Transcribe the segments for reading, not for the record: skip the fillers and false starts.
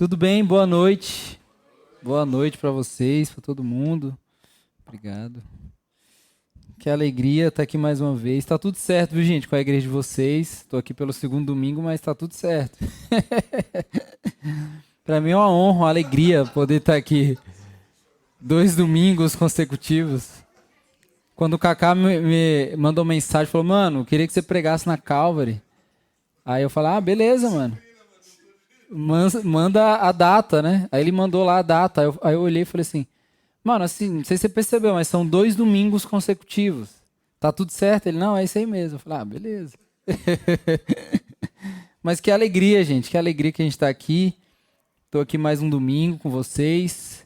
Tudo bem? Boa noite. Boa noite para vocês, para todo mundo. Obrigado. Que alegria estar aqui mais uma vez. Tá tudo certo, viu, gente, com a igreja de vocês. Estou aqui pelo segundo domingo, mas tá tudo certo. Para mim é uma honra, uma alegria poder estar aqui 2 domingos consecutivos. Quando o Kaká me mandou mensagem, falou: mano, queria que você pregasse na Calvary. Aí eu falei: ah, beleza, mano. Manda a data, né? Aí ele mandou lá a data. Aí eu olhei e falei assim: mano, assim, não sei se você percebeu, mas são 2 domingos consecutivos. Tá tudo certo? Ele: não, é isso aí mesmo. Eu falei: ah, beleza. Mas que alegria, gente. Que alegria que a gente tá aqui. Tô aqui mais um domingo com vocês.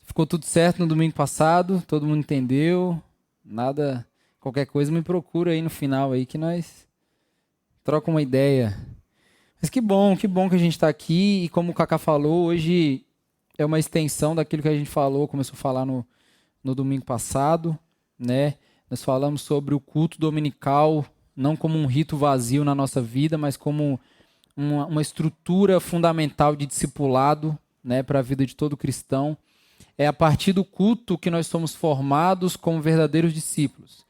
Ficou tudo certo no domingo passado. Todo mundo entendeu. Nada, qualquer coisa me procura aí no final aí que nós troca uma ideia. Mas que bom que a gente está aqui. E como o Kaká falou, hoje é uma extensão daquilo que a gente falou, começou a falar no domingo passado, né? Nós falamos sobre o culto dominical, não como um rito vazio na nossa vida, mas como uma estrutura fundamental de discipulado, né, para a vida de todo cristão. É a partir do culto que nós somos formados como verdadeiros discípulos.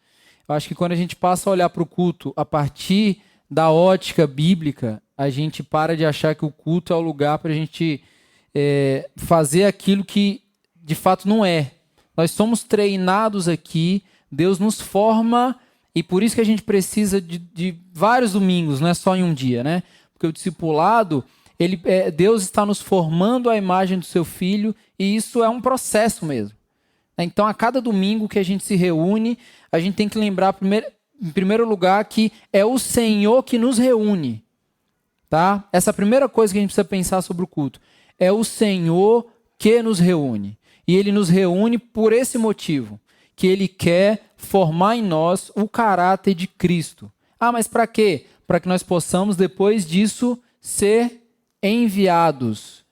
Eu acho que quando a gente passa a olhar para o culto a partir da ótica bíblica, a gente para de achar que o culto é o lugar para a gente fazer aquilo que de fato não é. Nós somos treinados aqui, Deus nos forma, e por isso que a gente precisa de vários domingos, não é só em um dia, né? Porque o discipulado, Deus está nos formando à imagem do seu Filho, e isso é um processo mesmo. Então, a cada domingo que a gente se reúne, a gente tem que lembrar, em primeiro lugar, que é o Senhor que nos reúne. Tá? Essa é a primeira coisa que a gente precisa pensar sobre o culto. É o Senhor que nos reúne. E Ele nos reúne por esse motivo, que Ele quer formar em nós o caráter de Cristo. Ah, mas para quê? Para que nós possamos, depois disso, ser enviados.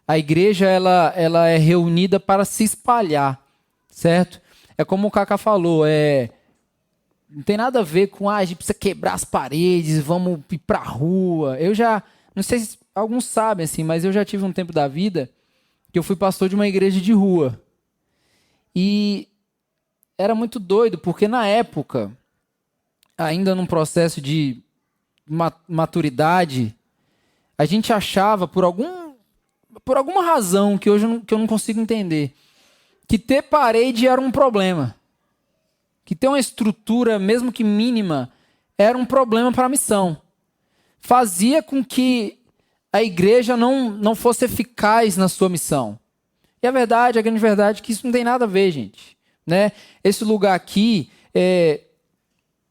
A igreja ela é reunida para se espalhar, certo? É como o Kaká falou, não tem nada a ver com a gente precisa quebrar as paredes, vamos ir pra rua. Eu já, não sei se alguns sabem assim, mas eu já tive um tempo da vida que eu fui pastor de uma igreja de rua. E era muito doido, porque na época, ainda num processo de maturidade, a gente achava, por alguma razão que hoje eu não consigo entender, que ter parede era um problema. Que ter uma estrutura, mesmo que mínima, era um problema para a missão. Fazia com que a igreja não fosse eficaz na sua missão. E a grande verdade é que isso não tem nada a ver, gente. Né? Esse lugar aqui,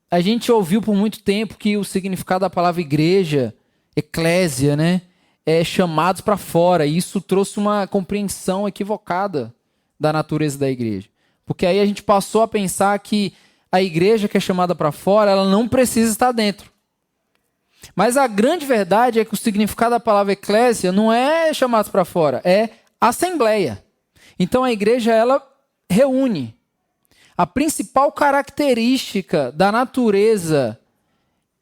a gente ouviu por muito tempo que o significado da palavra igreja, eclésia, né, é chamados para fora. E isso trouxe uma compreensão equivocada da natureza da igreja. Porque aí a gente passou a pensar que a igreja que é chamada para fora, ela não precisa estar dentro. Mas a grande verdade é que o significado da palavra eclésia não é chamados para fora, é assembleia. Então a igreja, ela reúne. A principal característica da natureza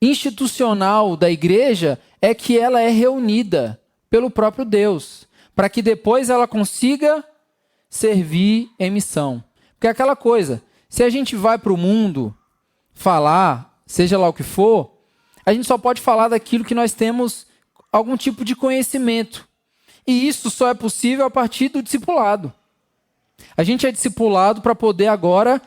institucional da igreja é que ela é reunida pelo próprio Deus, para que depois ela consiga servir em missão. Porque é aquela coisa, se a gente vai para o mundo falar, seja lá o que for, a gente só pode falar daquilo que nós temos algum tipo de conhecimento. E isso só é possível a partir do discipulado. A gente é discipulado para poder agora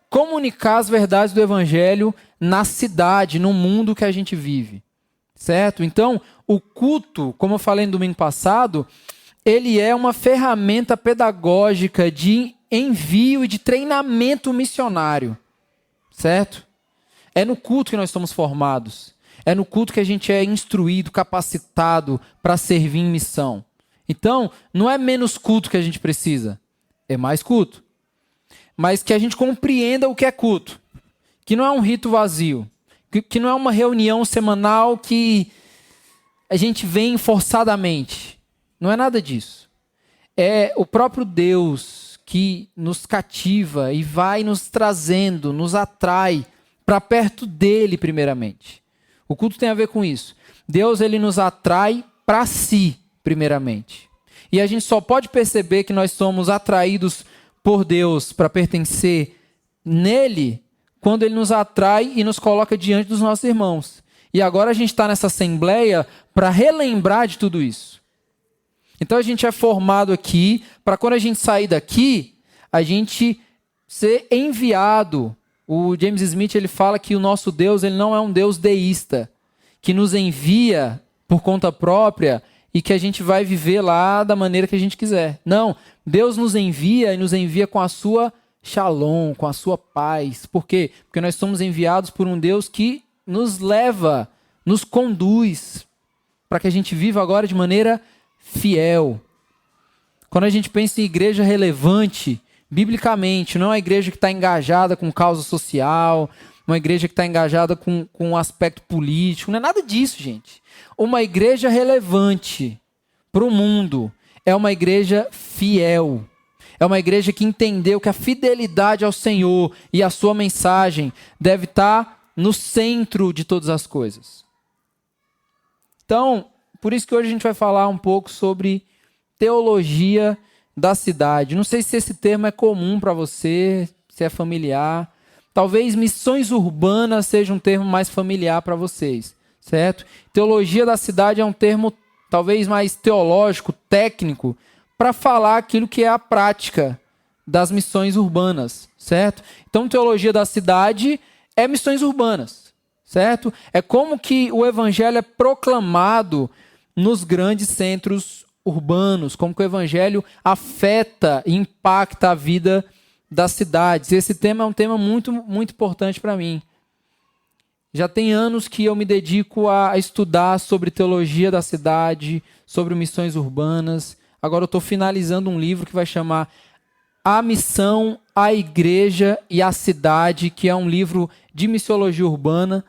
comunicar as verdades do Evangelho na cidade, no mundo que a gente vive. Certo? Então, o culto, como eu falei no domingo passado, ele é uma ferramenta pedagógica de envio e de treinamento missionário, certo? É no culto que nós somos formados. É no culto que a gente é instruído, capacitado para servir em missão. Então, não é menos culto que a gente precisa, é mais culto. Mas que a gente compreenda o que é culto. Que não é um rito vazio. Que não é uma reunião semanal que a gente vem forçadamente. Não é nada disso. É o próprio Deus que nos cativa e vai nos trazendo, nos atrai para perto dele primeiramente. O culto tem a ver com isso. Deus, ele nos atrai para si, primeiramente. E a gente só pode perceber que nós somos atraídos por Deus para pertencer nele quando ele nos atrai e nos coloca diante dos nossos irmãos. E agora a gente está nessa assembleia para relembrar de tudo isso. Então a gente é formado aqui para quando a gente sair daqui, a gente ser enviado. O James Smith ele fala que o nosso Deus ele não é um Deus deísta, que nos envia por conta própria e que a gente vai viver lá da maneira que a gente quiser. Não, Deus nos envia e nos envia com a sua shalom, com a sua paz. Por quê? Porque nós somos enviados por um Deus que nos leva, nos conduz, para que a gente viva agora de maneira fiel. Quando a gente pensa em igreja relevante, biblicamente, não é uma igreja que está engajada com causa social, uma igreja que está engajada com um aspecto político, não é nada disso, gente. Uma igreja relevante para o mundo é uma igreja fiel. É uma igreja que entendeu que a fidelidade ao Senhor e a sua mensagem deve estar no centro de todas as coisas. Então, por isso que hoje a gente vai falar um pouco sobre teologia da cidade. Não sei se esse termo é comum para você, se é familiar. Talvez missões urbanas seja um termo mais familiar para vocês, certo? Teologia da cidade é um termo talvez mais teológico, técnico, para falar aquilo que é a prática das missões urbanas, certo? Então, teologia da cidade é missões urbanas, certo? É como que o evangelho é proclamado nos grandes centros urbanos, como que o evangelho afeta e impacta a vida das cidades. Esse tema é um tema muito, muito importante para mim. Já tem anos que eu me dedico a estudar sobre teologia da cidade, sobre missões urbanas. Agora eu estou finalizando um livro que vai chamar A Missão, a Igreja e a Cidade, que é um livro de missiologia urbana.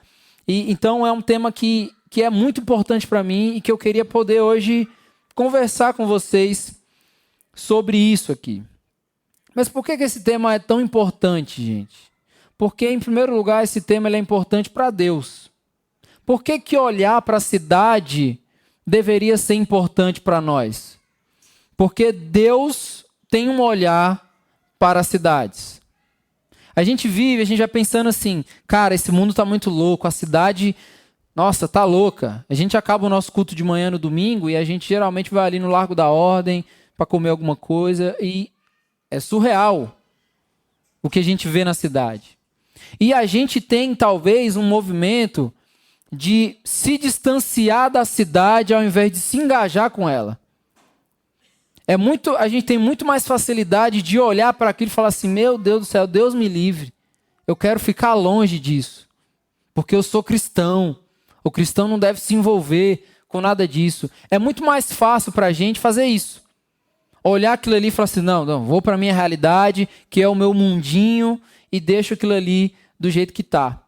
E então é um tema que é muito importante para mim e que eu queria poder hoje conversar com vocês sobre isso aqui. Mas por que esse tema é tão importante, gente? Porque, em primeiro lugar, esse tema ele é importante para Deus. Por que olhar para a cidade deveria ser importante para nós? Porque Deus tem um olhar para as cidades. A gente vai pensando assim, cara, esse mundo está muito louco, a cidade, nossa, tá louca. A gente acaba o nosso culto de manhã no domingo e a gente geralmente vai ali no Largo da Ordem para comer alguma coisa e é surreal o que a gente vê na cidade. E a gente tem, talvez, um movimento de se distanciar da cidade ao invés de se engajar com ela. A gente tem muito mais facilidade de olhar para aquilo e falar assim, meu Deus do céu, Deus me livre. Eu quero ficar longe disso, porque eu sou cristão. O cristão não deve se envolver com nada disso. É muito mais fácil para a gente fazer isso. Olhar aquilo ali e falar assim, não, vou para a minha realidade, que é o meu mundinho, e deixo aquilo ali do jeito que está.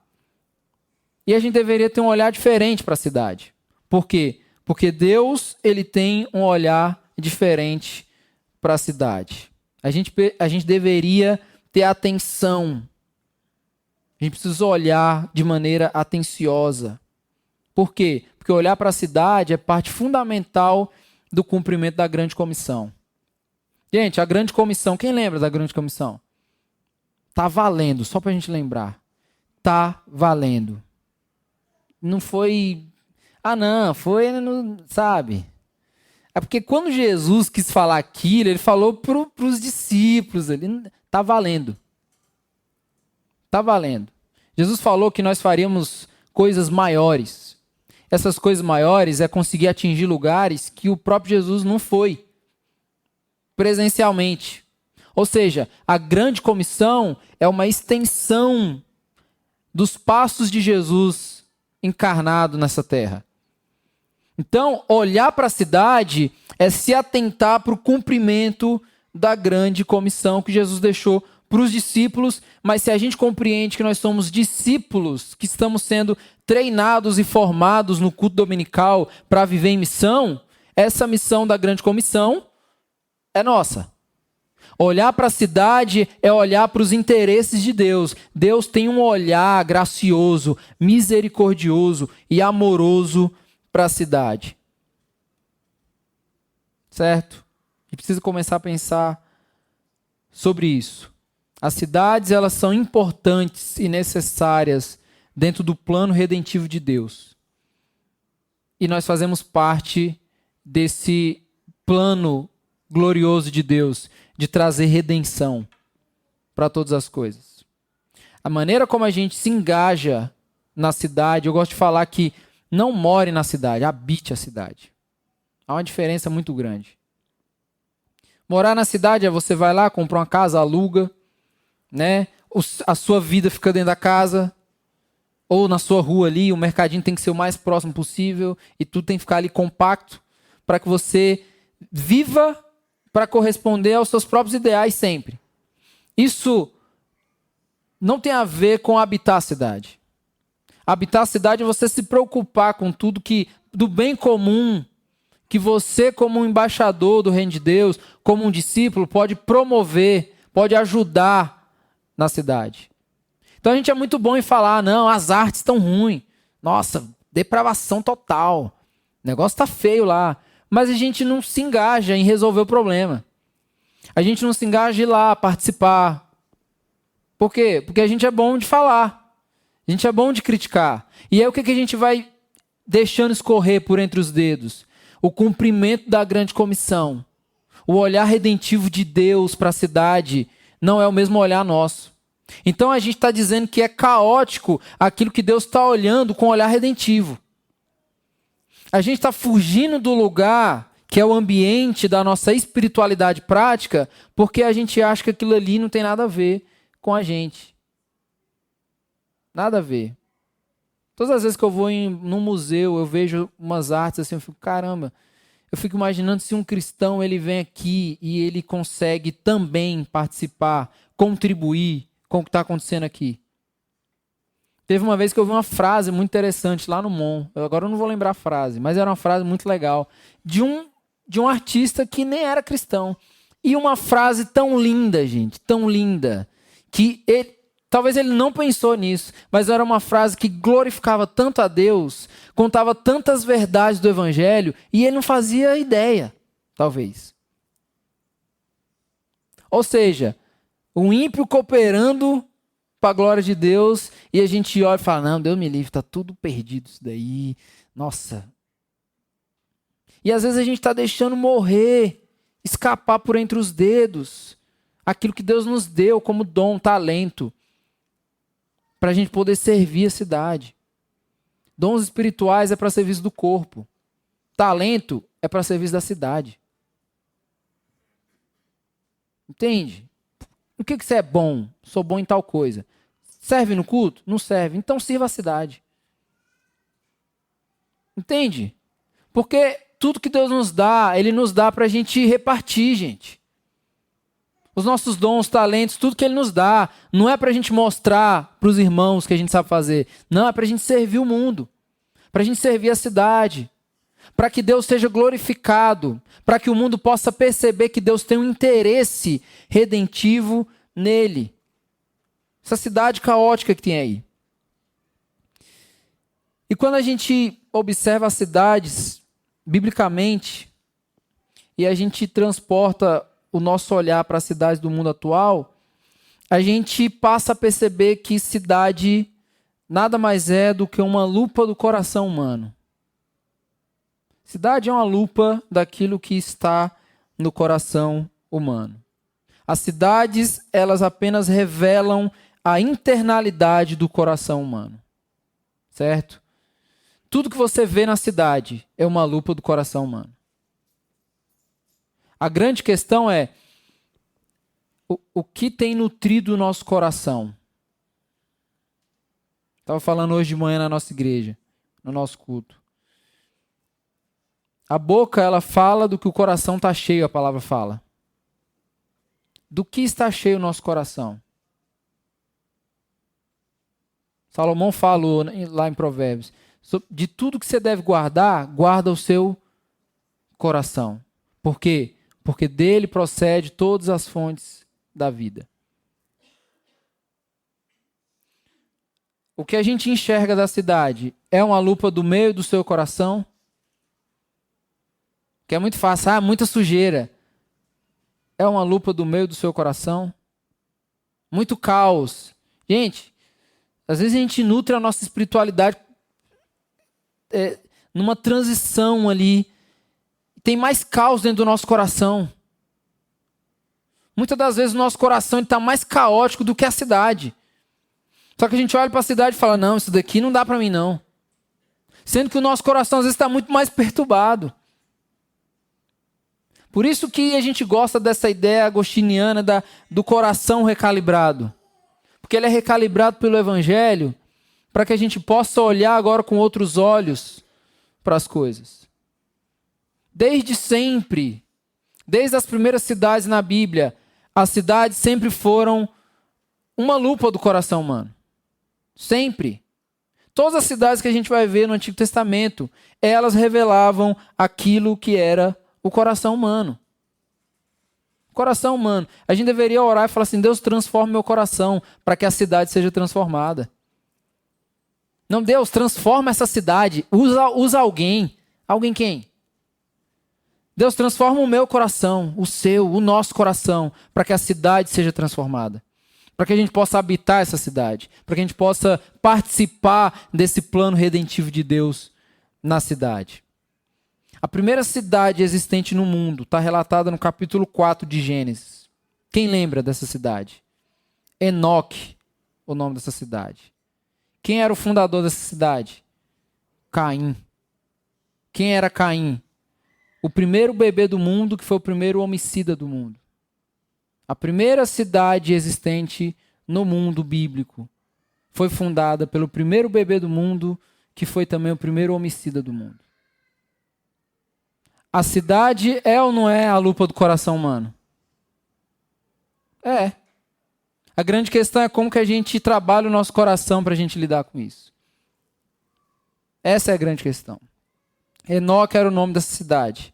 E a gente deveria ter um olhar diferente para a cidade. Por quê? Porque Deus ele tem um olhar diferente para a cidade. A gente deveria ter atenção. A gente precisa olhar de maneira atenciosa. Por quê? Porque olhar para a cidade é parte fundamental do cumprimento da grande comissão. Gente, a grande comissão, quem lembra da grande comissão? Tá valendo, só para a gente lembrar. Tá valendo. Não foi... sabe? É porque quando Jesus quis falar aquilo, ele falou para os discípulos, ele tá valendo. Tá valendo. Jesus falou que nós faríamos coisas maiores. Essas coisas maiores é conseguir atingir lugares que o próprio Jesus não foi presencialmente. Ou seja, a grande comissão é uma extensão dos passos de Jesus encarnado nessa terra. Então, olhar para a cidade é se atentar para o cumprimento da grande comissão que Jesus deixou para os discípulos, mas se a gente compreende que nós somos discípulos, que estamos sendo treinados e formados no culto dominical para viver em missão, essa missão da grande comissão é nossa. Olhar para a cidade é olhar para os interesses de Deus. Deus tem um olhar gracioso, misericordioso e amoroso para a cidade. certo? E precisa começar a pensar sobre isso. As cidades, elas são importantes e necessárias dentro do plano redentivo de Deus. E nós fazemos parte desse plano glorioso de Deus, de trazer redenção para todas as coisas. A maneira como a gente se engaja na cidade, eu gosto de falar que não more na cidade, habite a cidade. Há uma diferença muito grande. Morar na cidade é você vai lá, compra uma casa, aluga, né? A sua vida fica dentro da casa, ou na sua rua ali, o mercadinho tem que ser o mais próximo possível, e tudo tem que ficar ali compacto, para que você viva para corresponder aos seus próprios ideais sempre. Isso não tem a ver com habitar a cidade. Habitar a cidade é você se preocupar com tudo que, do bem comum, que você, como um embaixador do reino de Deus, como um discípulo, pode promover, pode ajudar na cidade. Então a gente é muito bom em falar, não, as artes estão ruins. Nossa, depravação total. O negócio está feio lá. Mas a gente não se engaja em resolver o problema. A gente não se engaja em ir lá participar. Por quê? Porque a gente é bom de falar. A gente é bom de criticar. E aí o que a gente vai deixando escorrer por entre os dedos? O cumprimento da grande comissão. O olhar redentivo de Deus para a cidade não é o mesmo olhar nosso. Então a gente está dizendo que é caótico aquilo que Deus está olhando com olhar redentivo. A gente está fugindo do lugar que é o ambiente da nossa espiritualidade prática, porque a gente acha que aquilo ali não tem nada a ver com a gente. Nada a ver. Todas as vezes que eu vou num museu, eu vejo umas artes assim, eu fico, caramba, eu fico imaginando se um cristão ele vem aqui e ele consegue também participar, contribuir com o que está acontecendo aqui. Teve uma vez que eu vi uma frase muito interessante lá no Mon. Agora eu não vou lembrar a frase, mas era uma frase muito legal. De um artista que nem era cristão. E uma frase tão linda, gente, tão linda, que talvez ele não pensou nisso, mas era uma frase que glorificava tanto a Deus, contava tantas verdades do Evangelho, e ele não fazia ideia, talvez. Ou seja, o ímpio cooperando para a glória de Deus, e a gente olha e fala, não, Deus me livre, está tudo perdido isso daí, nossa. E às vezes a gente está deixando morrer, escapar por entre os dedos, aquilo que Deus nos deu como dom, talento, para a gente poder servir a cidade. Dons espirituais é para serviço do corpo. Talento é para serviço da cidade. Entende? O que você é bom? Sou bom em tal coisa. Serve no culto? Não serve. Então sirva a cidade. Entende? Porque tudo que Deus nos dá, Ele nos dá para a gente repartir, gente. Os nossos dons, talentos, tudo que Ele nos dá, não é para a gente mostrar para os irmãos que a gente sabe fazer. Não, é para a gente servir o mundo. Para a gente servir a cidade. Para que Deus seja glorificado. Para que o mundo possa perceber que Deus tem um interesse redentivo nele. Essa cidade caótica que tem aí. E quando a gente observa as cidades, biblicamente, e a gente transporta o nosso olhar para as cidades do mundo atual, a gente passa a perceber que cidade nada mais é do que uma lupa do coração humano. Cidade é uma lupa daquilo que está no coração humano. As cidades, elas apenas revelam a internalidade do coração humano. Certo? Tudo que você vê na cidade é uma lupa do coração humano. A grande questão é o que tem nutrido o nosso coração. Estava falando hoje de manhã na nossa igreja, no nosso culto. A boca, ela fala do que o coração está cheio, a palavra fala. Do que está cheio o nosso coração? Salomão falou lá em Provérbios, de tudo que você deve guardar, guarda o seu coração. Por quê? Porque dele procede todas as fontes da vida. O que a gente enxerga da cidade é uma lupa do meio do seu coração? Que é muito fácil, muita sujeira. É uma lupa do meio do seu coração. Muito caos. Gente, às vezes a gente nutre a nossa espiritualidade numa transição ali. Tem mais caos dentro do nosso coração. Muitas das vezes o nosso coração está mais caótico do que a cidade. Só que a gente olha para a cidade e fala, não, isso daqui não dá para mim não. Sendo que o nosso coração às vezes está muito mais perturbado. Por isso que a gente gosta dessa ideia agostiniana do coração recalibrado. Porque ele é recalibrado pelo Evangelho para que a gente possa olhar agora com outros olhos para as coisas. Desde sempre, desde as primeiras cidades na Bíblia, as cidades sempre foram uma lupa do coração humano. Sempre. Todas as cidades que a gente vai ver no Antigo Testamento, elas revelavam aquilo que era o coração humano. Coração humano. A gente deveria orar e falar assim, Deus, transforma meu coração para que a cidade seja transformada. Não, Deus, transforma essa cidade. Usa alguém. Alguém quem? Deus, transforma o meu coração, o seu, o nosso coração, para que a cidade seja transformada. Para que a gente possa habitar essa cidade. Para que a gente possa participar desse plano redentivo de Deus na cidade. A primeira cidade existente no mundo está relatada no capítulo 4 de Gênesis. Quem lembra dessa cidade? Enoque, o nome dessa cidade. Quem era o fundador dessa cidade? Caim. Quem era Caim? O primeiro bebê do mundo, que foi o primeiro homicida do mundo. A primeira cidade existente no mundo bíblico foi fundada pelo primeiro bebê do mundo, que foi também o primeiro homicida do mundo. A cidade é ou não é a lupa do coração humano? É. A grande questão é como que a gente trabalha o nosso coração para a gente lidar com isso. Essa é a grande questão. Enoque era o nome dessa cidade.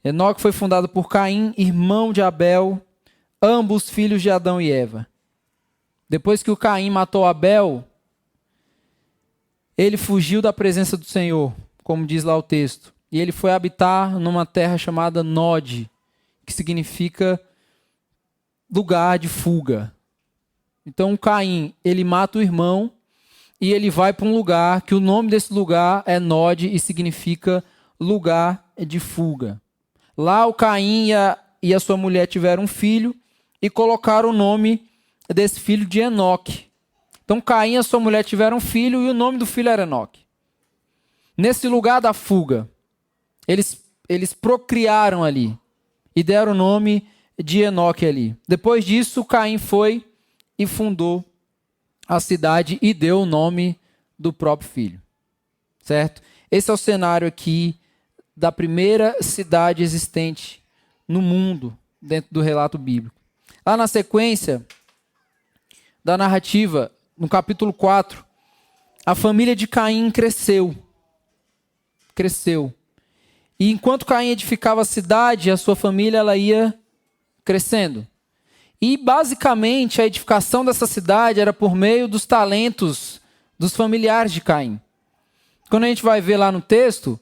Enoque foi fundado por Caim, irmão de Abel, ambos filhos de Adão e Eva. Depois que o Caim matou Abel, ele fugiu da presença do Senhor, como diz lá o texto. E ele foi habitar numa terra chamada Nod, que significa lugar de fuga. Então Caim, ele mata o irmão e ele vai para um lugar que o nome desse lugar é Nod e significa lugar de fuga. Lá o Caim e a sua mulher tiveram um filho e colocaram o nome desse filho de Enoque. Então Caim e a sua mulher tiveram um filho e o nome do filho era Enoque. Nesse lugar da fuga, eles procriaram ali e deram o nome de Enoque ali. Depois disso, Caim foi e fundou a cidade e deu o nome do próprio filho. Certo? Esse é o cenário aqui da primeira cidade existente no mundo, dentro do relato bíblico. Lá na sequência da narrativa, no capítulo 4, a família de Caim cresceu. E enquanto Caim edificava a cidade, a sua família ela ia crescendo. E basicamente a edificação dessa cidade era por meio dos talentos dos familiares de Caim. Quando a gente vai ver lá no texto,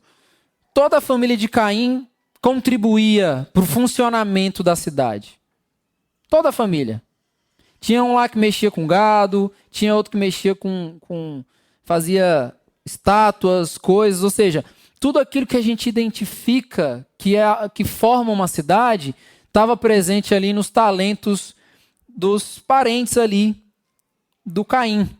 toda a família de Caim contribuía para o funcionamento da cidade. Toda a família. Tinha um lá que mexia com gado, tinha outro que mexia fazia estátuas, coisas, ou seja, tudo aquilo que a gente identifica que forma uma cidade estava presente ali nos talentos dos parentes ali do Caim.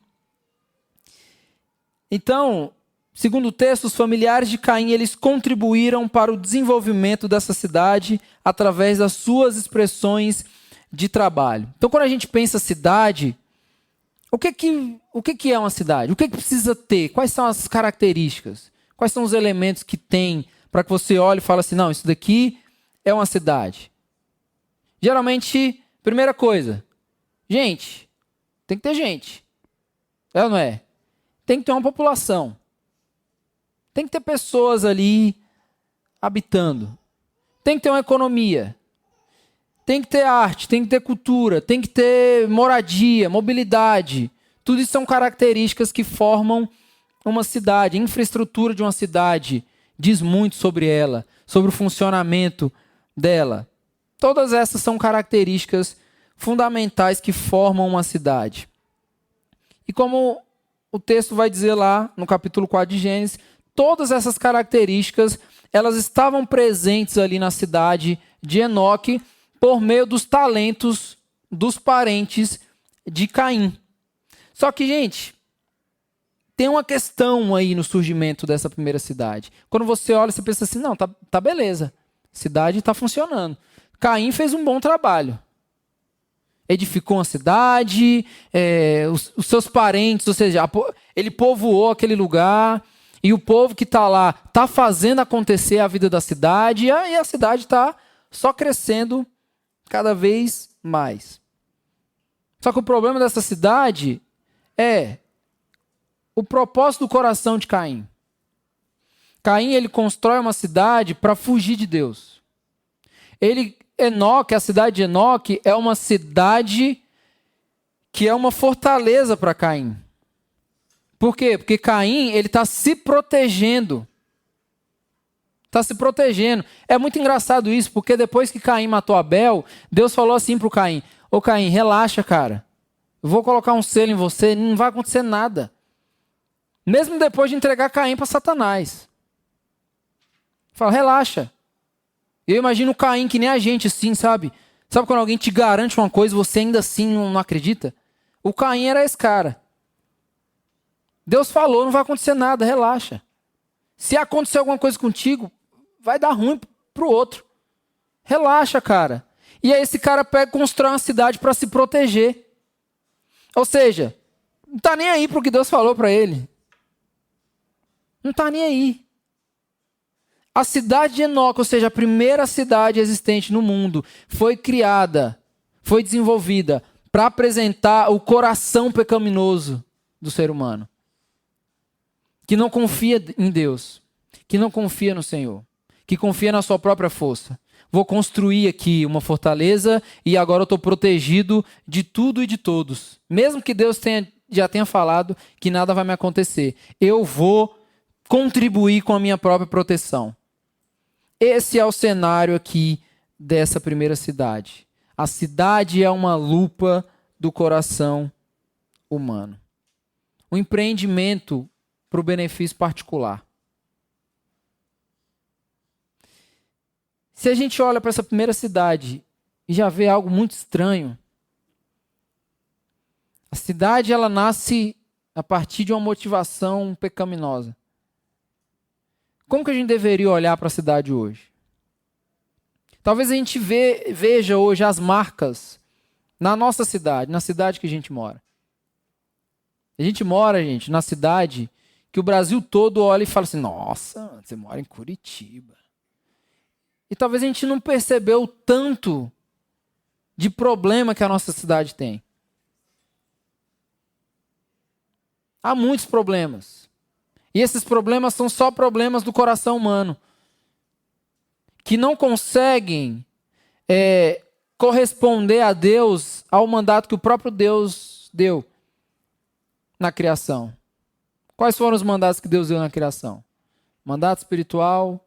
Então, segundo o texto, os familiares de Caim, eles contribuíram para o desenvolvimento dessa cidade através das suas expressões de trabalho. Então, quando a gente pensa cidade, o que é uma cidade? O que precisa ter? Quais são as características? Quais são os elementos que tem para que você olhe e fale assim, não, isso daqui é uma cidade? Geralmente, primeira coisa, gente. Tem que ter gente. É ou não é? Tem que ter uma população. Tem que ter pessoas ali habitando. Tem que ter uma economia. Tem que ter arte, tem que ter cultura, tem que ter moradia, mobilidade. Tudo isso são características que formam uma cidade. A infraestrutura de uma cidade diz muito sobre ela, sobre o funcionamento dela. Todas essas são características fundamentais que formam uma cidade. E como o texto vai dizer lá no capítulo 4 de Gênesis, todas essas características, elas estavam presentes ali na cidade de Enoque por meio dos talentos dos parentes de Caim. Só que, gente, tem uma questão aí no surgimento dessa primeira cidade. Quando você olha, você pensa assim, não, tá beleza, a cidade está funcionando. Caim fez um bom trabalho. Edificou uma cidade, os seus parentes, ou seja, ele povoou aquele lugar, e o povo que está lá está fazendo acontecer a vida da cidade, e a cidade está só crescendo cada vez mais. Só que o problema dessa cidade é o propósito do coração de Caim. Caim, ele constrói uma cidade para fugir de Deus. Enoque, a cidade de Enoque, é uma cidade que é uma fortaleza para Caim. Por quê? Porque Caim, ele está se protegendo. Está se protegendo. É muito engraçado isso, porque depois que Caim matou Abel, Deus falou assim para o Caim, ô Caim, relaxa, cara. Eu vou colocar um selo em você, não vai acontecer nada. Mesmo depois de entregar Caim para Satanás. Fala, relaxa. Eu imagino o Caim que nem a gente assim, sabe? Sabe quando alguém te garante uma coisa e você ainda assim não acredita? O Caim era esse cara. Deus falou, não vai acontecer nada, relaxa. Se acontecer alguma coisa contigo, vai dar ruim pro outro. Relaxa, cara. E aí esse cara pega e constrói uma cidade para se proteger. Ou seja, não está nem aí para o que Deus falou para ele. Não está nem aí. A cidade de Enoque, ou seja, a primeira cidade existente no mundo, foi criada, foi desenvolvida para apresentar o coração pecaminoso do ser humano. Que não confia em Deus, que não confia no Senhor, que confia na sua própria força. Vou construir aqui uma fortaleza e agora eu estou protegido de tudo e de todos. Mesmo que Deus já tenha falado que nada vai me acontecer. Eu vou contribuir com a minha própria proteção. Esse é o cenário aqui dessa primeira cidade. A cidade é uma lupa do coração humano. Um empreendimento para o benefício particular. Se a gente olha para essa primeira cidade e já vê algo muito estranho, a cidade ela nasce a partir de uma motivação pecaminosa. Como que a gente deveria olhar para a cidade hoje? Talvez a gente veja hoje as marcas na nossa cidade, na cidade que a gente mora. A gente mora, gente, na cidade que o Brasil todo olha e fala assim, nossa, você mora em Curitiba. E talvez a gente não percebeu o tanto de problema que a nossa cidade tem. Há muitos problemas. E esses problemas são só problemas do coração humano. Que não conseguem corresponder a Deus, ao mandato que o próprio Deus deu na criação. Quais foram os mandatos que Deus deu na criação? Mandato espiritual,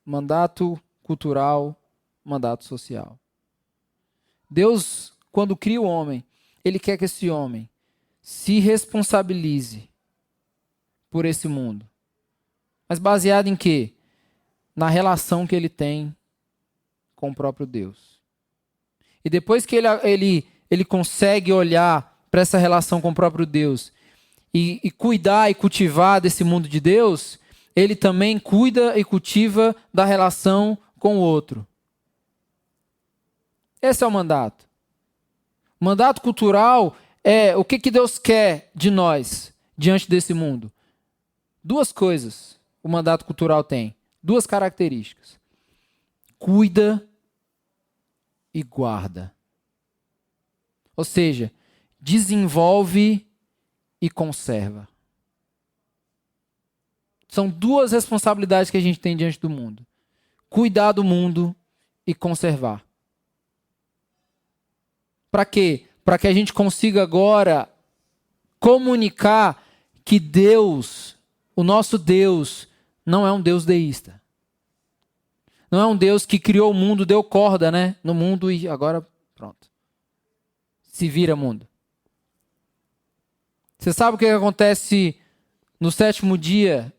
mandato cultural, mandato social. Deus, quando cria o homem, Ele quer que esse homem se responsabilize por esse mundo. Mas baseado em quê? Na relação que ele tem com o próprio Deus. E depois que ele consegue olhar para essa relação com o próprio Deus e cuidar e cultivar desse mundo de Deus, ele também cuida e cultiva da relação com o outro. Esse é o mandato. O mandato cultural é o que Deus quer de nós diante desse mundo. Duas coisas o mandato cultural tem. Duas características. Cuida e guarda. Ou seja, desenvolve e conserva. São duas responsabilidades que a gente tem diante do mundo. Cuidar do mundo e conservar. Para quê? Para que a gente consiga agora comunicar que Deus, o nosso Deus, não é um Deus deísta. Não é um Deus que criou o mundo, deu corda, né? No mundo e agora pronto. Se vira mundo. Você sabe o que acontece no 7º dia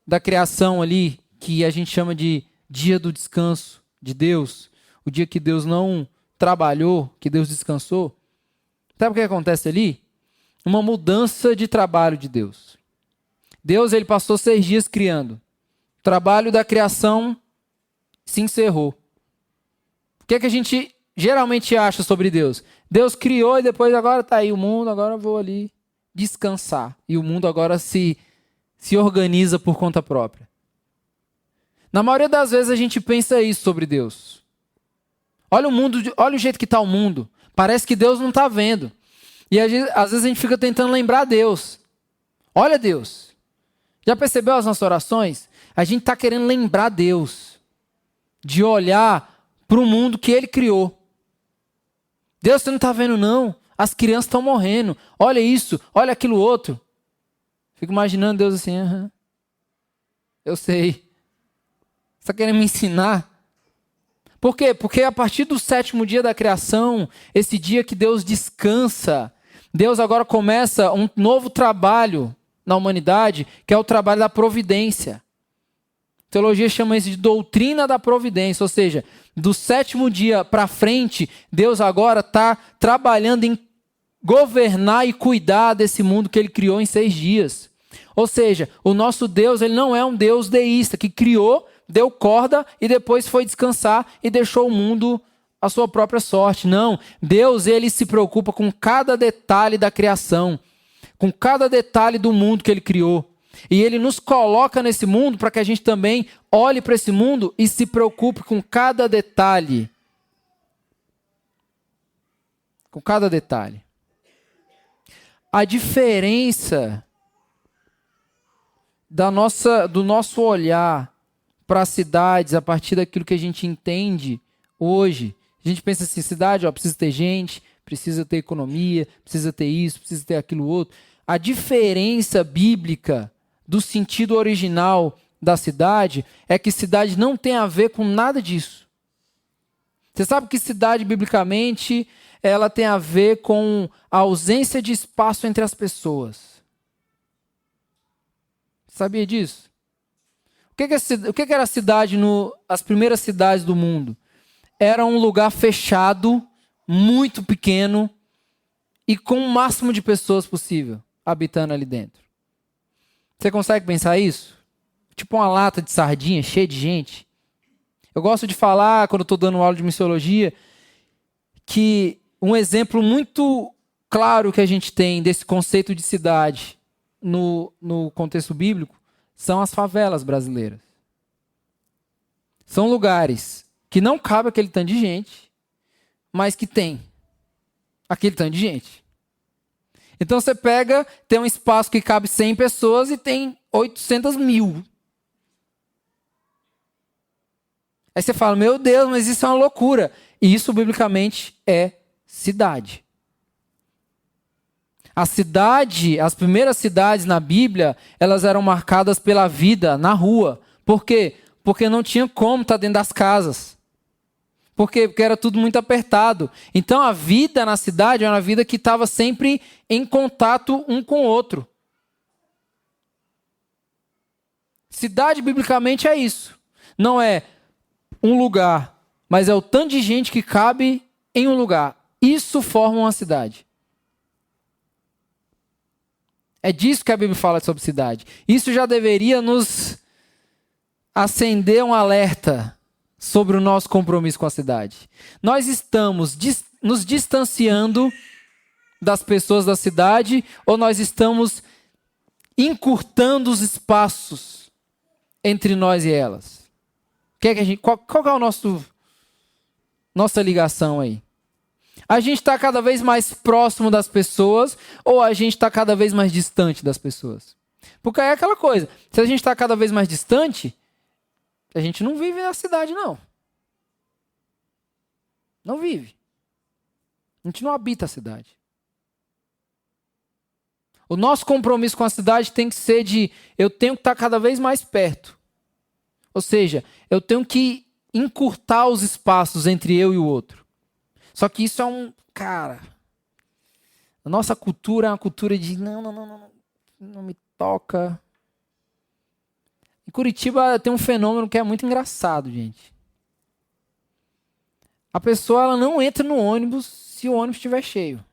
da criação ali, que a gente chama de dia do descanso de Deus, o dia que Deus não trabalhou, que Deus descansou? Sabe o que acontece ali? Uma mudança de trabalho de Deus. Deus, ele passou 6 dias criando. O trabalho da criação se encerrou. O que é que a gente geralmente acha sobre Deus? Deus criou e depois agora está aí o mundo, agora eu vou ali descansar. E o mundo agora se organiza por conta própria. Na maioria das vezes a gente pensa isso sobre Deus. Olha o mundo, olha o jeito que está o mundo. Parece que Deus não está vendo. E às vezes a gente fica tentando lembrar Deus. Olha Deus. Já percebeu as nossas orações? A gente está querendo lembrar Deus. De olhar para o mundo que Ele criou. Deus, você não está vendo não? As crianças estão morrendo. Olha isso, olha aquilo outro. Fico imaginando Deus assim, eu sei. Você está querendo me ensinar? Por quê? Porque a partir do 7º dia da criação, esse dia que Deus descansa, Deus agora começa um novo trabalho na humanidade, que é o trabalho da providência. A teologia chama isso de doutrina da providência, ou seja, do 7º dia para frente, Deus agora está trabalhando em governar e cuidar desse mundo que Ele criou em 6 dias. Ou seja, o nosso Deus, Ele não é um Deus deísta, que criou, deu corda e depois foi descansar e deixou o mundo à sua própria sorte. Não, Deus, Ele se preocupa com cada detalhe da criação, com cada detalhe do mundo que Ele criou. E Ele nos coloca nesse mundo para que a gente também olhe para esse mundo e se preocupe com cada detalhe. Com cada detalhe. A diferença do nosso olhar para as cidades a partir daquilo que a gente entende hoje. A gente pensa assim, cidade, precisa ter gente, precisa ter economia, precisa ter isso, precisa ter aquilo outro. A diferença bíblica do sentido original da cidade é que cidade não tem a ver com nada disso. Você sabe que cidade, biblicamente, ela tem a ver com a ausência de espaço entre as pessoas. Sabia disso? O que era a cidade, as primeiras cidades do mundo? Era um lugar fechado, muito pequeno, e com o máximo de pessoas possível habitando ali dentro. Você consegue pensar isso? Tipo uma lata de sardinha cheia de gente. Eu gosto de falar, quando estou dando aula de missiologia, que um exemplo muito claro que a gente tem desse conceito de cidade no contexto bíblico são as favelas brasileiras. São lugares que não cabe aquele tanto de gente, mas que tem aquele tanto de gente. Então você tem um espaço que cabe 100 pessoas e tem 800 mil. Aí você fala, meu Deus, mas isso é uma loucura. E isso, biblicamente, é cidade. As primeiras cidades na Bíblia, elas eram marcadas pela vida na rua. Por quê? Porque não tinha como estar dentro das casas. Por quê? Porque era tudo muito apertado. Então a vida na cidade era uma vida que estava sempre em contato um com o outro. Cidade, biblicamente, é isso. Não é um lugar, mas é o tanto de gente que cabe em um lugar. Isso forma uma cidade. É disso que a Bíblia fala sobre cidade. Isso já deveria nos acender um alerta sobre o nosso compromisso com a cidade. Nós estamos nos distanciando das pessoas da cidade ou nós estamos encurtando os espaços entre nós e elas? Qual é a nossa ligação aí? A gente está cada vez mais próximo das pessoas ou a gente está cada vez mais distante das pessoas? Porque aí é aquela coisa, se a gente está cada vez mais distante, a gente não vive na cidade, não. Não vive. A gente não habita a cidade. O nosso compromisso com a cidade tem que ser eu tenho que estar cada vez mais perto. Ou seja, eu tenho que encurtar os espaços entre eu e o outro. Só que isso é cara, a nossa cultura é uma cultura de não me toca. Em Curitiba tem um fenômeno que é muito engraçado, gente. A pessoa ela não entra no ônibus se o ônibus estiver cheio.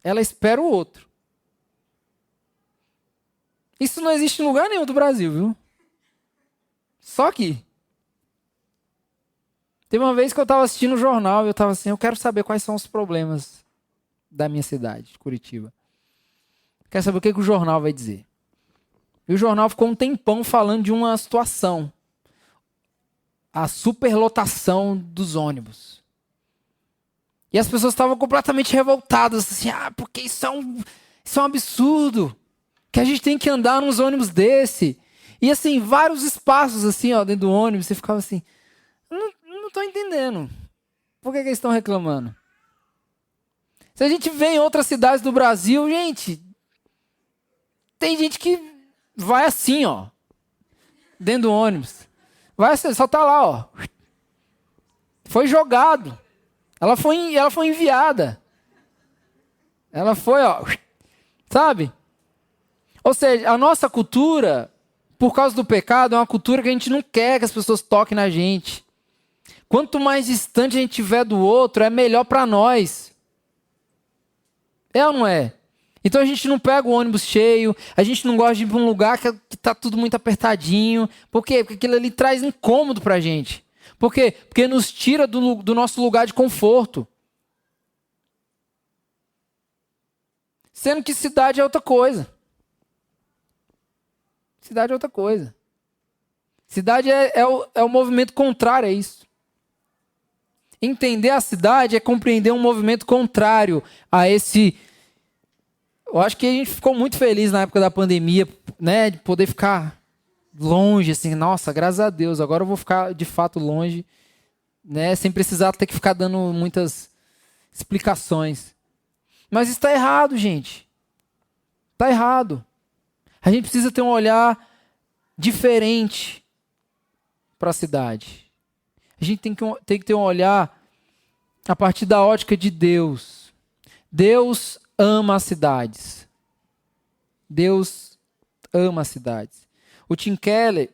Ela espera o outro. Isso não existe em lugar nenhum do Brasil, viu? Só aqui. Teve uma vez que eu estava assistindo o jornal e eu estava assim, eu quero saber quais são os problemas da minha cidade, Curitiba. Quero saber o que o jornal vai dizer. E o jornal ficou um tempão falando de uma situação. A superlotação dos ônibus. E as pessoas estavam completamente revoltadas, assim, porque isso é um absurdo. Que a gente tem que andar nos ônibus desse. E assim, vários espaços assim, ó, dentro do ônibus, você ficava assim, não estou entendendo. Por que eles estão reclamando? Se a gente vê em outras cidades do Brasil, gente, tem gente que vai assim, ó, dentro do ônibus. Vai assim, só tá lá, ó. Foi jogado. Ela foi enviada. Ela foi, ó, sabe? Ou seja, a nossa cultura, por causa do pecado, é uma cultura que a gente não quer que as pessoas toquem na gente. Quanto mais distante a gente estiver do outro, é melhor para nós. É ou não é? Então a gente não pega o ônibus cheio, a gente não gosta de ir para um lugar que está tudo muito apertadinho. Por quê? Porque aquilo ali traz incômodo para a gente. Por quê? Porque nos tira do nosso lugar de conforto. Sendo que cidade é outra coisa. Cidade é outra coisa. Cidade é o movimento contrário a isso. Entender a cidade é compreender um movimento contrário a esse. Eu acho que a gente ficou muito feliz na época da pandemia, né, de poder ficar longe, assim, nossa, graças a Deus, agora eu vou ficar de fato longe, né, sem precisar ter que ficar dando muitas explicações. Mas isso está errado, gente. Está errado. A gente precisa ter um olhar diferente para a cidade. A gente tem que ter um olhar a partir da ótica de Deus. Deus ama as cidades. Deus ama as cidades. O Tim Keller,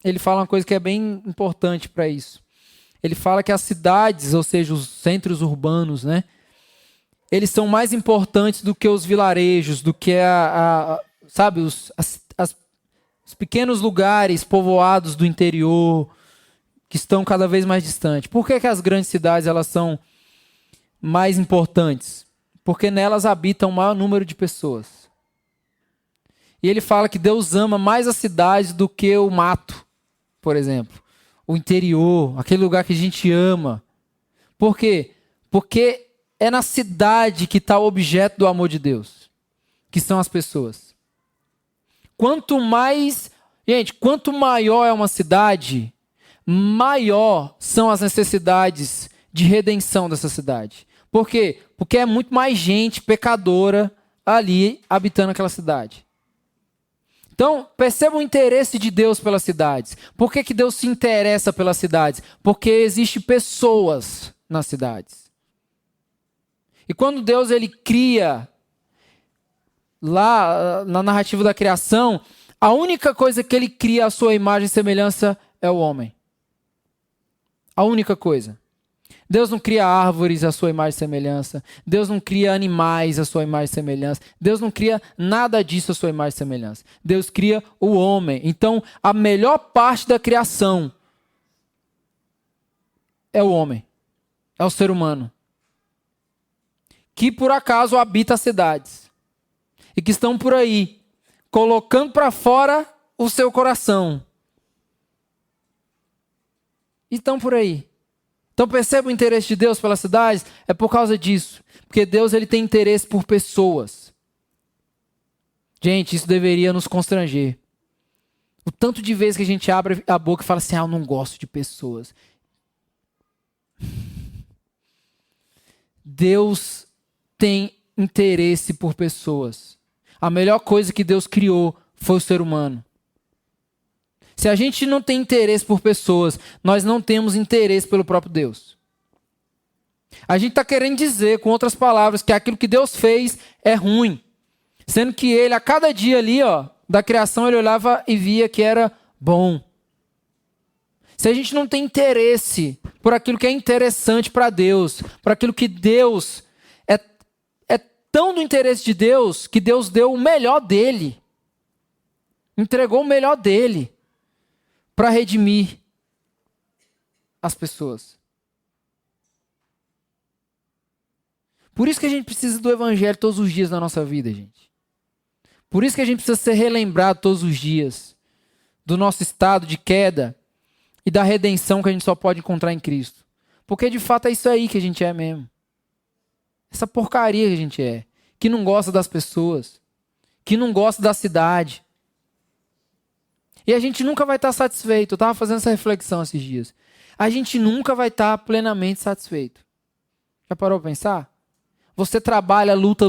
ele fala uma coisa que é bem importante para isso. Ele fala que as cidades, ou seja, os centros urbanos, né, eles são mais importantes do que os vilarejos, do que sabe, os pequenos lugares povoados do interior, que estão cada vez mais distantes. Por que as grandes cidades elas são mais importantes? Porque nelas habitam o maior número de pessoas. E ele fala que Deus ama mais as cidades do que o mato, por exemplo. O interior, aquele lugar que a gente ama. Por quê? Porque é na cidade que está o objeto do amor de Deus, que são as pessoas. Quanto maior é uma cidade, maior são as necessidades de redenção dessa cidade. Por quê? Porque é muito mais gente pecadora ali habitando aquela cidade. Então, perceba o interesse de Deus pelas cidades. Por que Deus se interessa pelas cidades? Porque existem pessoas nas cidades. E quando Deus ele cria, lá na narrativa da criação, a única coisa que ele cria à sua imagem e semelhança é o homem. A única coisa. Deus não cria árvores à sua imagem e semelhança. Deus não cria animais à sua imagem e semelhança. Deus não cria nada disso à sua imagem e semelhança. Deus cria o homem. Então, a melhor parte da criação é o homem. É o ser humano. Que por acaso habita as cidades. E que estão por aí, colocando para fora o seu coração. E estão por aí. Então perceba o interesse de Deus pelas cidades, é por causa disso. Porque Deus ele tem interesse por pessoas. Gente, isso deveria nos constranger. O tanto de vezes que a gente abre a boca e fala assim, eu não gosto de pessoas. Deus tem interesse por pessoas. A melhor coisa que Deus criou foi o ser humano. Se a gente não tem interesse por pessoas, nós não temos interesse pelo próprio Deus. A gente está querendo dizer, com outras palavras, que aquilo que Deus fez é ruim. Sendo que ele, a cada dia ali, da criação, ele olhava e via que era bom. Se a gente não tem interesse por aquilo que é interessante para Deus, por aquilo que Deus é tão do interesse de Deus, que Deus deu o melhor dele. Entregou o melhor dele para redimir as pessoas. Por isso que a gente precisa do evangelho todos os dias na nossa vida, gente. Por isso que a gente precisa ser relembrado todos os dias do nosso estado de queda e da redenção que a gente só pode encontrar em Cristo. Porque de fato é isso aí que a gente é mesmo. Essa porcaria que a gente é. Que não gosta das pessoas. Que não gosta da cidade. E a gente nunca vai estar satisfeito. Eu estava fazendo essa reflexão esses dias. A gente nunca vai estar plenamente satisfeito. Já parou para pensar? Você trabalha, luta.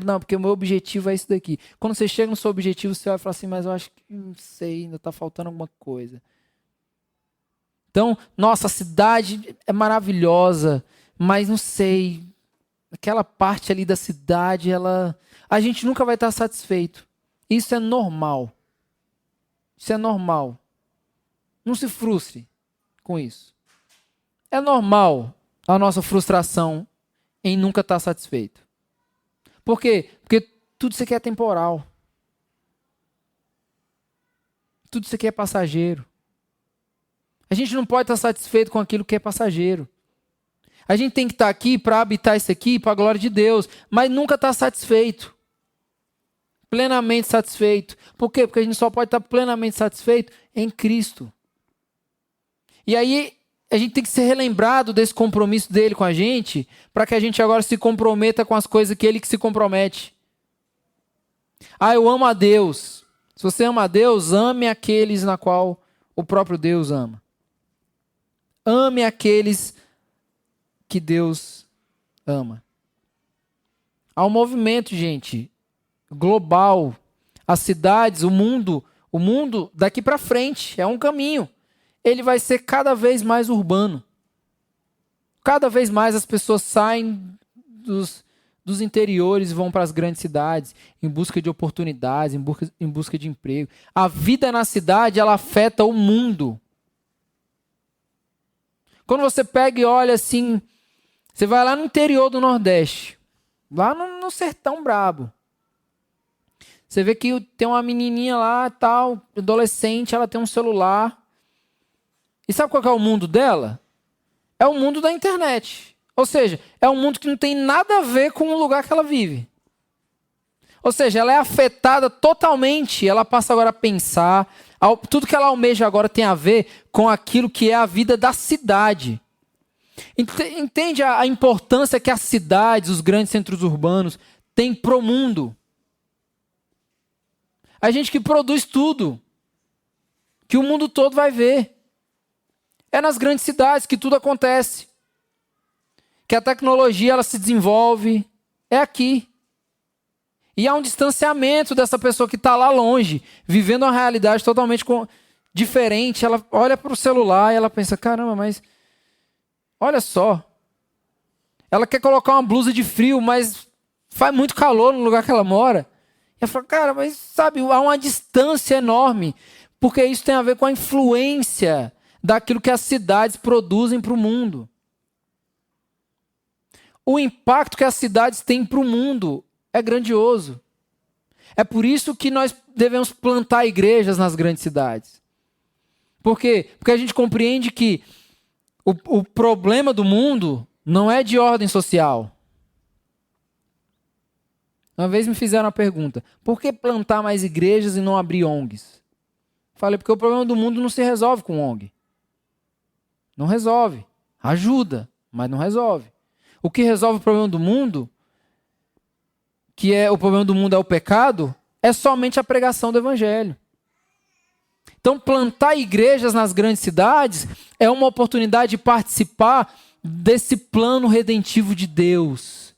Não, porque o meu objetivo é isso daqui. Quando você chega no seu objetivo, você vai falar assim, mas eu acho que, não sei, ainda está faltando alguma coisa. Então, nossa, a cidade é maravilhosa, mas não sei, aquela parte ali da cidade, a gente nunca vai estar satisfeito. Isso é normal. Isso é normal. Não se frustre com isso. É normal a nossa frustração em nunca estar satisfeito. Por quê? Porque tudo isso aqui é temporal. Tudo isso aqui é passageiro. A gente não pode estar satisfeito com aquilo que é passageiro. A gente tem que estar aqui para habitar isso aqui, para a glória de Deus, mas nunca estar satisfeito. Plenamente satisfeito. Por quê? Porque a gente só pode estar plenamente satisfeito em Cristo. E aí, a gente tem que ser relembrado desse compromisso dele com a gente, para que a gente agora se comprometa com as coisas que ele que se compromete. Eu amo a Deus. Se você ama a Deus, ame aqueles na qual o próprio Deus ama. Ame aqueles que Deus ama. Há um movimento, gente, global. As cidades, o mundo daqui para frente é um caminho. Ele vai ser cada vez mais urbano. Cada vez mais as pessoas saem dos interiores e vão para as grandes cidades em busca de oportunidades, em busca de emprego. A vida na cidade, ela afeta o mundo. Quando você pega e olha assim, você vai lá no interior do Nordeste, lá no sertão brabo. Você vê que tem uma menininha lá, tal, adolescente, ela tem um celular. E sabe qual que é o mundo dela? É o mundo da internet. Ou seja, é um mundo que não tem nada a ver com o lugar que ela vive. Ou seja, ela é afetada totalmente. Ela passa agora a pensar. Tudo que ela almeja agora tem a ver com aquilo que é a vida da cidade. Entende a importância que as cidades, os grandes centros urbanos, têm para o mundo? A gente que produz tudo, que o mundo todo vai ver. É nas grandes cidades que tudo acontece. Que a tecnologia ela se desenvolve. É aqui. E há um distanciamento dessa pessoa que está lá longe, vivendo uma realidade totalmente diferente. Ela olha para o celular e ela pensa, caramba, mas olha só. Ela quer colocar uma blusa de frio, mas faz muito calor no lugar que ela mora. E ela fala, cara, mas sabe, há uma distância enorme. Porque isso tem a ver com a influência daquilo que as cidades produzem para o mundo. O impacto que as cidades têm para o mundo é grandioso. É por isso que nós devemos plantar igrejas nas grandes cidades. Por quê? Porque a gente compreende que o problema do mundo não é de ordem social. Uma vez me fizeram a pergunta, por que plantar mais igrejas e não abrir ONGs? Falei, porque o problema do mundo não se resolve com ONG. Não resolve. Ajuda, mas não resolve. O que resolve o problema do mundo, que é o problema do mundo é o pecado, é somente a pregação do evangelho. Então, plantar igrejas nas grandes cidades é uma oportunidade de participar desse plano redentivo de Deus,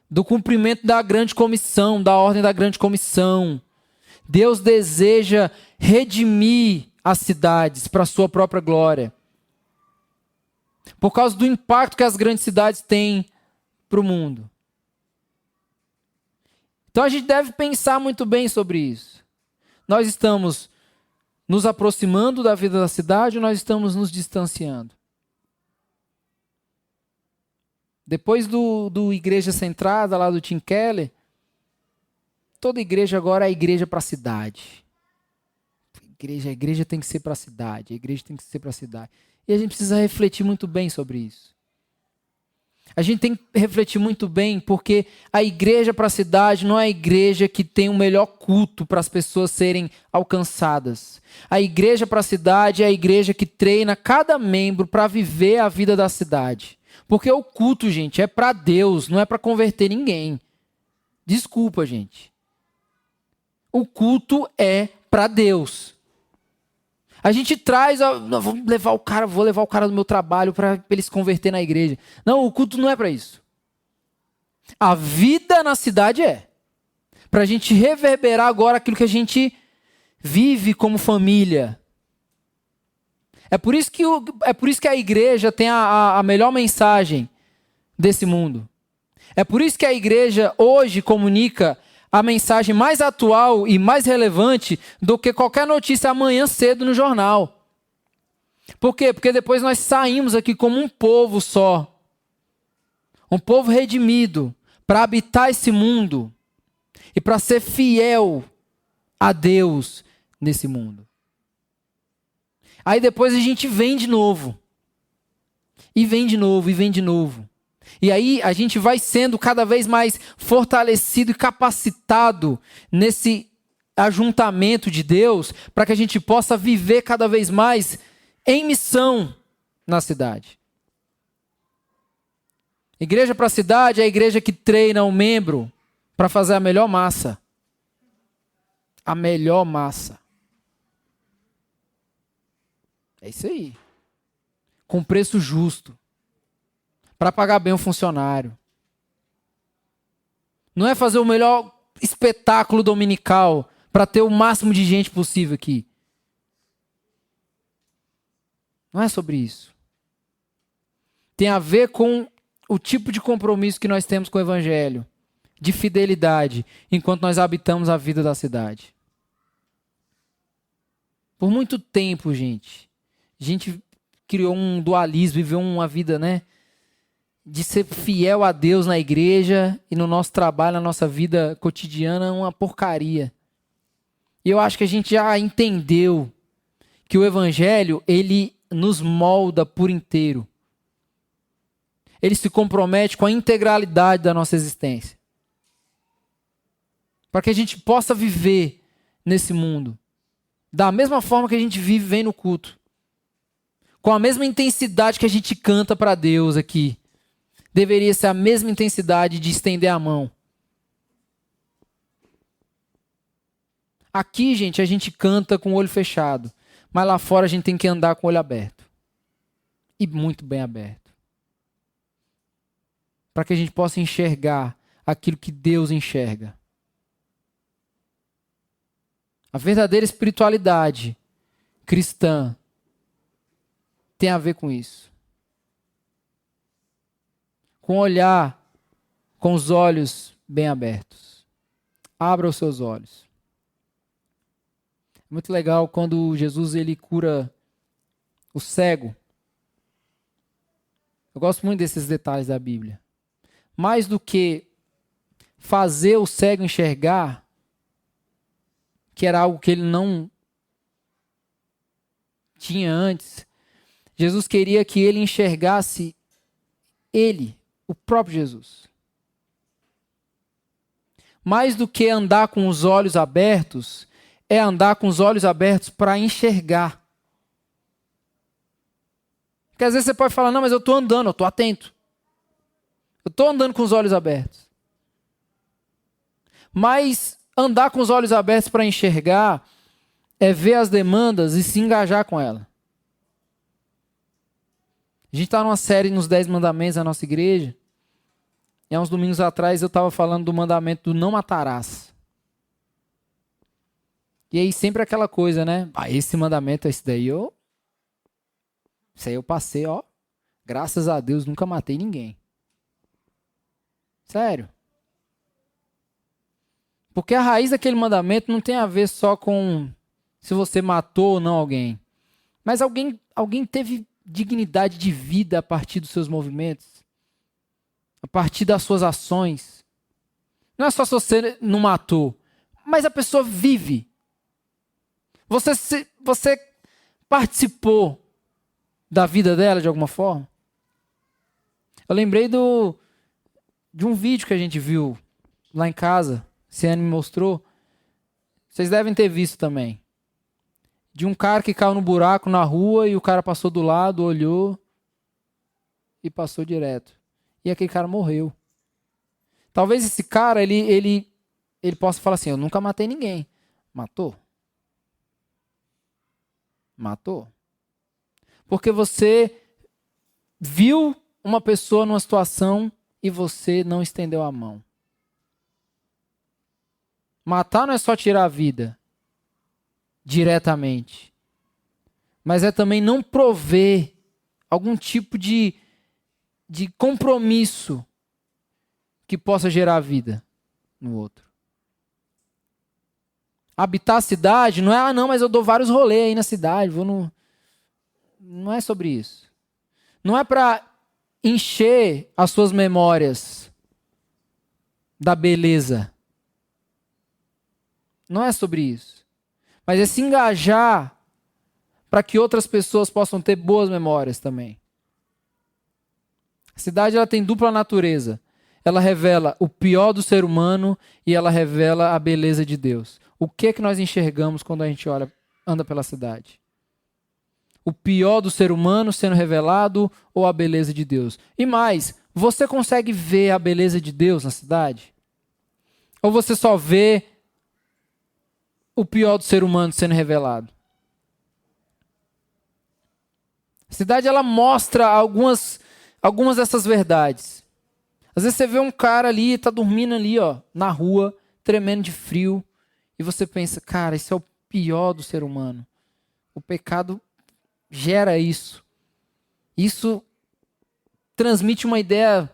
do cumprimento da grande comissão, da ordem da grande comissão, Deus deseja redimir as cidades para a sua própria glória. Por causa do impacto que as grandes cidades têm para o mundo. Então a gente deve pensar muito bem sobre isso. Nós estamos nos aproximando da vida da cidade ou nós estamos nos distanciando? Depois do Igreja Centrada, lá do Tim Keller, toda igreja agora é igreja para a cidade. A igreja tem que ser para a cidade, a igreja tem que ser para a cidade. E a gente precisa refletir muito bem sobre isso. A gente tem que refletir muito bem, porque a igreja para a cidade não é a igreja que tem o melhor culto para as pessoas serem alcançadas. A igreja para a cidade é a igreja que treina cada membro para viver a vida da cidade. Porque o culto, gente, é para Deus, não é para converter ninguém. Desculpa, gente. O culto é para Deus. A gente traz, vou levar o cara do meu trabalho para ele se converter na igreja. Não, o culto não é para isso. A vida na cidade é. Para a gente reverberar agora aquilo que a gente vive como família. É por isso que a igreja tem a melhor mensagem desse mundo. É por isso que a igreja hoje comunica a mensagem mais atual e mais relevante do que qualquer notícia amanhã cedo no jornal. Por quê? Porque depois nós saímos aqui como um povo só. Um povo redimido para habitar esse mundo e para ser fiel a Deus nesse mundo. Aí depois a gente vem de novo. E vem de novo, e vem de novo. E aí a gente vai sendo cada vez mais fortalecido e capacitado nesse ajuntamento de Deus para que a gente possa viver cada vez mais em missão na cidade. Igreja para a cidade é a igreja que treina o membro para fazer a melhor massa. A melhor massa. É isso aí. Com preço justo. Para pagar bem o funcionário. Não é fazer o melhor espetáculo dominical para ter o máximo de gente possível aqui. Não é sobre isso. Tem a ver com o tipo de compromisso que nós temos com o Evangelho. De fidelidade, enquanto nós habitamos a vida da cidade. Por muito tempo, gente, a gente criou um dualismo, viveu uma vida, de ser fiel a Deus na igreja e no nosso trabalho, na nossa vida cotidiana, uma porcaria. E eu acho que a gente já entendeu que o Evangelho, ele nos molda por inteiro. Ele se compromete com a integralidade da nossa existência. Para que a gente possa viver nesse mundo da mesma forma que a gente vive, vem no culto. Com a mesma intensidade que a gente canta para Deus aqui. Deveria ser a mesma intensidade de estender a mão. Aqui, gente, a gente canta com o olho fechado. Mas lá fora a gente tem que andar com o olho aberto. E muito bem aberto. Para que a gente possa enxergar aquilo que Deus enxerga. A verdadeira espiritualidade cristã tem a ver com isso. Com olhar com os olhos bem abertos. Abra os seus olhos. É muito legal quando Jesus ele cura o cego. Eu gosto muito desses detalhes da Bíblia. Mais do que fazer o cego enxergar, que era algo que ele não tinha antes, Jesus queria que ele enxergasse ele, o próprio Jesus. Mais do que andar com os olhos abertos, é andar com os olhos abertos para enxergar. Porque às vezes você pode falar, não, mas eu estou andando, eu estou atento. Eu estou andando com os olhos abertos. Mas andar com os olhos abertos para enxergar é ver as demandas e se engajar com ela. A gente está numa série nos 10 mandamentos da nossa igreja. E há uns domingos atrás eu estava falando do mandamento do não matarás. E aí sempre aquela coisa, né? Esse mandamento, esse daí Isso aí eu passei, ó. Graças a Deus, nunca matei ninguém. Sério. Porque a raiz daquele mandamento não tem a ver só com se você matou ou não alguém. Mas alguém teve dignidade de vida a partir dos seus movimentos. A partir das suas ações. Não é só se você não matou, mas a pessoa vive. Você participou da vida dela de alguma forma? Eu lembrei de um vídeo que a gente viu lá em casa. Ciane me mostrou. Vocês devem ter visto também. De um cara que caiu no buraco na rua e o cara passou do lado, olhou e passou direto. E aquele cara morreu. Talvez esse cara, ele possa falar assim, eu nunca matei ninguém. Matou? Matou? Porque você viu uma pessoa numa situação e você não estendeu a mão. Matar não é só tirar a vida diretamente, mas é também não prover algum tipo de compromisso que possa gerar vida no outro. Habitar a cidade não é, não, mas eu dou vários rolês aí na cidade, não é sobre isso. Não é para encher as suas memórias da beleza. Não é sobre isso. Mas é se engajar para que outras pessoas possam ter boas memórias também. A cidade ela tem dupla natureza. Ela revela o pior do ser humano e ela revela a beleza de Deus. O que é que nós enxergamos quando a gente anda pela cidade? O pior do ser humano sendo revelado ou a beleza de Deus? E mais, você consegue ver a beleza de Deus na cidade? Ou você só vê o pior do ser humano sendo revelado? A cidade ela mostra algumas dessas verdades. Às vezes você vê um cara ali, tá dormindo ali, ó, na rua, tremendo de frio, e você pensa, cara, esse é o pior do ser humano. O pecado gera isso. Isso transmite uma ideia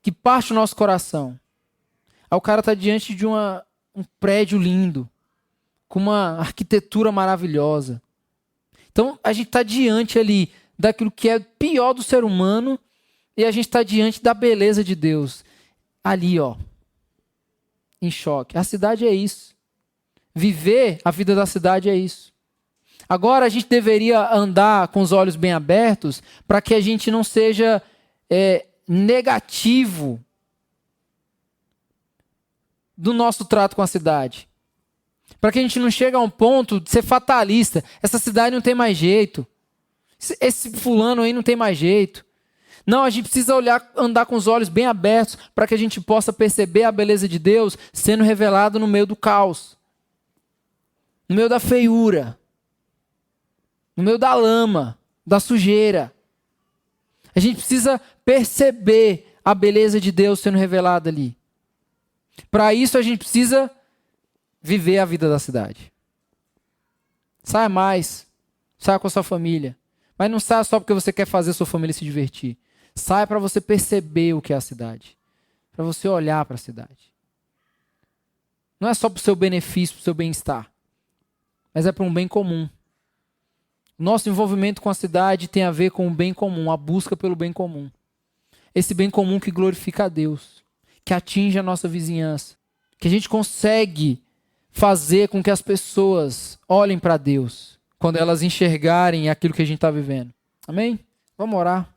que parte do nosso coração. Aí o cara tá diante de um prédio lindo, com uma arquitetura maravilhosa. Então, a gente está diante ali daquilo que é pior do ser humano e a gente está diante da beleza de Deus. Ali, ó, em choque. A cidade é isso. Viver a vida da cidade é isso. Agora, a gente deveria andar com os olhos bem abertos para que a gente não seja negativo do nosso trato com a cidade. Para que a gente não chegue a um ponto de ser fatalista. Essa cidade não tem mais jeito. Esse fulano aí não tem mais jeito. Não, a gente precisa andar com os olhos bem abertos para que a gente possa perceber a beleza de Deus sendo revelada no meio do caos. No meio da feiura. No meio da lama, da sujeira. A gente precisa perceber a beleza de Deus sendo revelada ali. Para isso a gente precisa viver a vida da cidade. Saia mais. Saia com a sua família. Mas não saia só porque você quer fazer a sua família se divertir. Saia para você perceber o que é a cidade. Para você olhar para a cidade. Não é só para o seu benefício, para o seu bem-estar. Mas é para um bem comum. Nosso envolvimento com a cidade tem a ver com o bem comum, a busca pelo bem comum. Esse bem comum que glorifica a Deus, que atinge a nossa vizinhança, que a gente consegue fazer com que as pessoas olhem para Deus quando elas enxergarem aquilo que a gente está vivendo. Amém? Vamos orar.